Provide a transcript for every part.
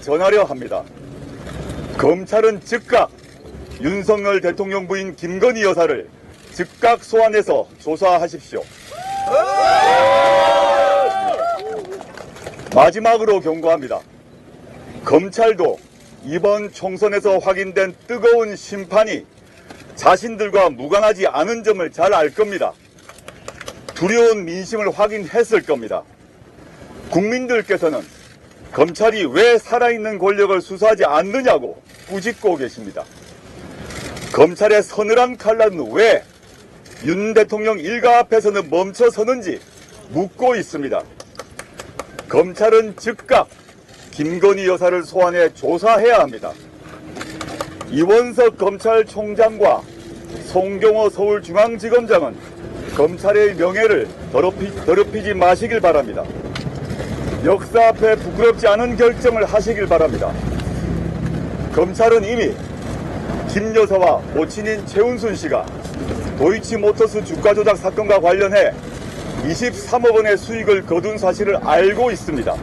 전하려 합니다. 검찰은 즉각 윤석열 대통령 부인 김건희 여사를 즉각 소환해서 조사하십시오. 마지막으로 경고합니다. 검찰도 이번 총선에서 확인된 뜨거운 심판이 자신들과 무관하지 않은 점을 잘 알 겁니다. 두려운 민심을 확인했을 겁니다. 국민들께서는 검찰이 왜 살아있는 권력을 수사하지 않느냐고 꾸짖고 계십니다. 검찰의 서늘한 칼날은 왜 윤 대통령 일가 앞에서는 멈춰서는지 묻고 있습니다. 검찰은 즉각 김건희 여사를 소환해 조사해야 합니다. 이원석 검찰총장과 송경호 서울중앙지검장은 검찰의 명예를 더럽히지 마시길 바랍니다. 역사 앞에 부끄럽지 않은 결정을 하시길 바랍니다. 검찰은 이미 김 여사와 모친인 최은순 씨가 도이치모터스 주가 조작 사건과 관련해 23억 원의 수익을 거둔 사실을 알고 있습니다.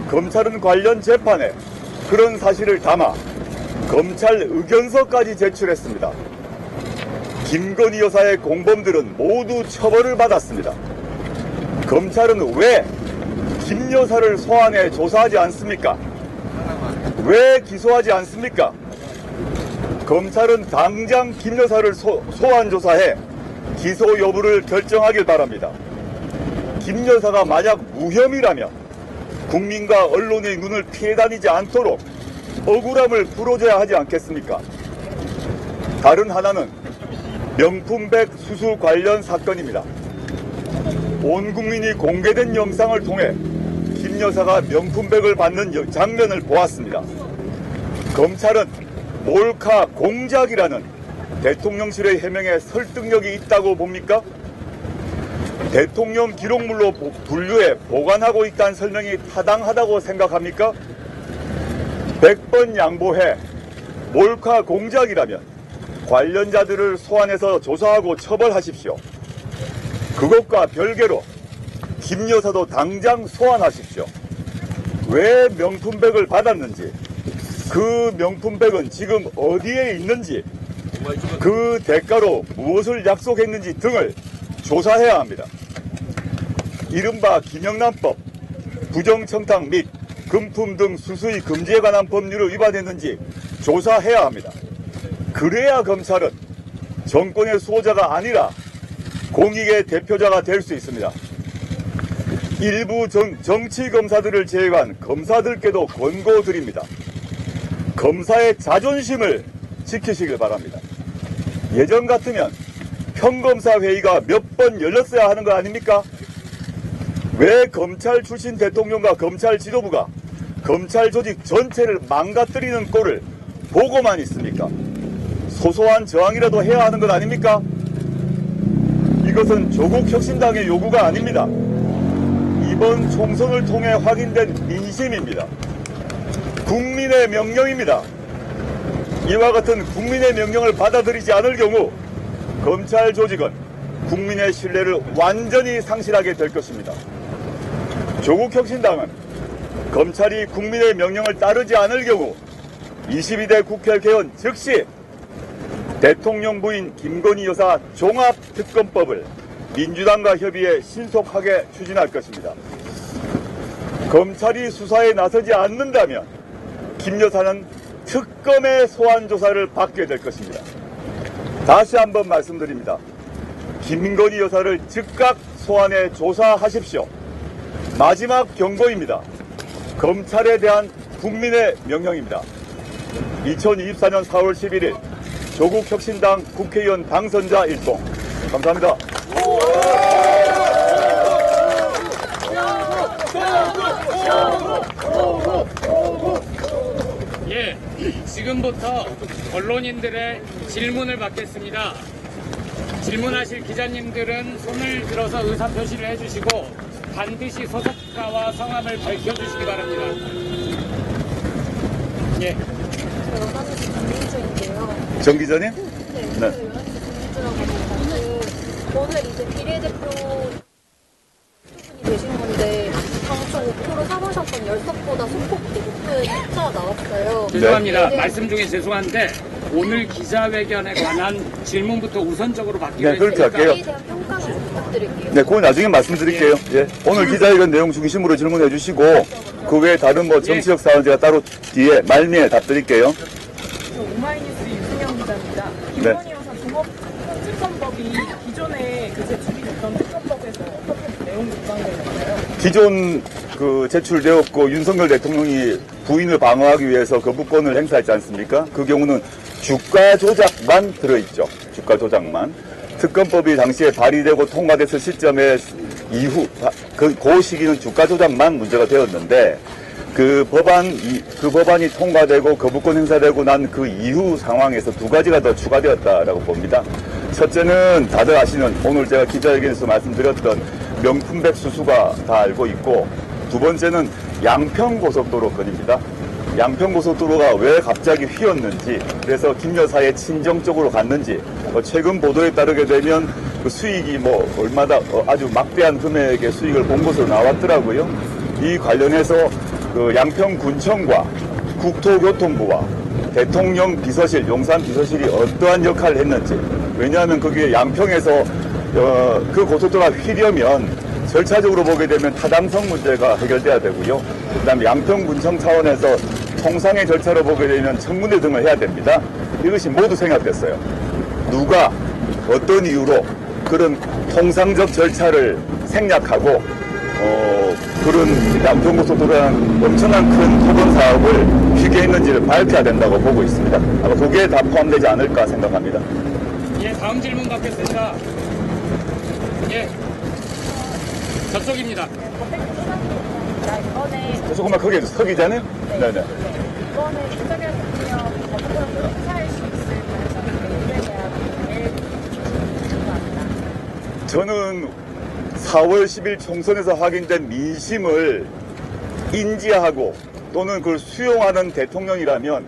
검찰은 관련 재판에 그런 사실을 담아 검찰 의견서까지 제출했습니다. 김건희 여사의 공범들은 모두 처벌을 받았습니다. 검찰은 왜 김 여사를 소환해 조사하지 않습니까? 왜 기소하지 않습니까? 검찰은 당장 김 여사를 소환 조사해 기소 여부를 결정하길 바랍니다. 김 여사가 만약 무혐의라면 국민과 언론의 눈을 피해 다니지 않도록 억울함을 풀어줘야 하지 않겠습니까? 다른 하나는 명품백 수수 관련 사건입니다. 온 국민이 공개된 영상을 통해 김 여사가 명품백을 받는 장면을 보았습니다. 검찰은 몰카 공작이라는 대통령실의 해명에 설득력이 있다고 봅니까? 대통령 기록물로 분류해 보관하고 있다는 설명이 타당하다고 생각합니까? 100번 양보해 몰카 공작이라면 관련자들을 소환해서 조사하고 처벌하십시오. 그것과 별개로 김 여사도 당장 소환하십시오. 왜 명품백을 받았는지, 그 명품백은 지금 어디에 있는지, 그 대가로 무엇을 약속했는지 등을 조사해야 합니다. 이른바 김영란법, 부정청탁 및 금품 등 수수의 금지에 관한 법률을 위반했는지 조사해야 합니다. 그래야 검찰은 정권의 수호자가 아니라 공익의 대표자가 될 수 있습니다. 일부 정치검사들을 제외한 검사들께도 권고드립니다. 검사의 자존심을 지키시길 바랍니다. 예전 같으면 평검사 회의가 몇 번 열렸어야 하는 거 아닙니까? 왜 검찰 출신 대통령과 검찰 지도부가 검찰 조직 전체를 망가뜨리는 꼴을 보고만 있습니까? 소소한 저항이라도 해야 하는 것 아닙니까? 이것은 조국혁신당의 요구가 아닙니다. 이번 총선을 통해 확인된 민심입니다. 국민의 명령입니다. 이와 같은 국민의 명령을 받아들이지 않을 경우 검찰 조직은 국민의 신뢰를 완전히 상실하게 될 것입니다. 조국혁신당은 검찰이 국민의 명령을 따르지 않을 경우 22대 국회 개헌 즉시 대통령 부인 김건희 여사 종합특검법을 민주당과 협의해 신속하게 추진할 것입니다. 검찰이 수사에 나서지 않는다면 김 여사는 특검의 소환 조사를 받게 될 것입니다. 다시 한번 말씀드립니다. 김건희 여사를 즉각 소환해 조사하십시오. 마지막 경고입니다. 검찰에 대한 국민의 명령입니다. 2024년 4월 11일 조국혁신당 국회의원 당선자 일동. 감사합니다. 예, 지금부터 언론인들의 질문을 받겠습니다. 질문하실 기자님들은 손을 들어서 의사표시를 해주시고 반드시 소속가와 성함을 밝혀주시기 바랍니다. 예. 정 기자님? 네. 오늘 이제 비례대표 분이 되신 건데 방송 목표로 삼으셨던 10석보다 소폭 높은 숫자가 나왔어요. 죄송합니다. 네. 말씀 중에 죄송한데 오늘 기자회견에 관한 질문부터 우선적으로 받기로 네, 그렇게 했으니까 할게요. 이에 대한 평가를 부탁드릴게요. 네, 그건 나중에 말씀드릴게요. 예. 오늘 기자회견 내용 중심으로 질문해 주시고, 그 외에 다른 뭐 정치적 사안 제가 따로 뒤에 말미에 답드릴게요. 저 오마이뉴스 유승영 기자입니다. 네. 김건희 여사 종합특검법이 기존에 그 제출이 됐던 특검법에서 어떻게 내용이 보강되었나요? 기존 그 제출되었고 윤석열 대통령이 부인을 방어하기 위해서 거부권을 행사했지 않습니까? 그 경우는 주가 조작만 들어있죠. 주가 조작만. 특검법이 당시에 발의되고 통과됐을 시점에 이후 그 시기는 주가 조작만 문제가 되었는데 그 법안이 통과되고 거부권 행사되고 난 그 이후 상황에서 두 가지가 더 추가되었다라고 봅니다. 첫째는 다들 아시는 오늘 제가 기자회견에서 말씀드렸던 명품백 수수가 다 알고 있고, 두 번째는 양평고속도로 건입니다. 양평고속도로가 왜 갑자기 휘었는지, 그래서 김 여사의 친정 쪽으로 갔는지, 최근 보도에 따르게 되면 그 수익이 얼마다 아주 막대한 금액의 수익을 본 것으로 나왔더라고요. 이 관련해서 그 양평군청과 국토교통부와 대통령 비서실, 용산 비서실이 어떠한 역할을 했는지, 왜냐하면 거기에 양평에서 그 고속도로가 휘려면 절차적으로 보게 되면 타당성 문제가 해결돼야 되고요. 그 다음에 양평군청 차원에서 통상의 절차로 보게 되면 청문회 등을 해야 됩니다. 이것이 모두 생략됐어요. 누가 어떤 이유로 그런 통상적 절차를 생략하고 그런 양평고속도로라는 엄청난 큰 토건 사업을 휘게 했는지를 밝혀야 된다고 보고 있습니다. 아마 그게 다 포함되지 않을까 생각합니다. 예, 다음 질문 받겠습니다. 예, 접속입니다. 이번에 조금만 크게 해주세요. 서 기자님? 네네. 이번에 윤석열 대통령 거부권을 행사할 수 있을 가능성이 매우에 대한 제일 궁금합니다. 저는 4월 10일 총선에서 확인된 민심을 인지하고 또는 그걸 수용하는 대통령이라면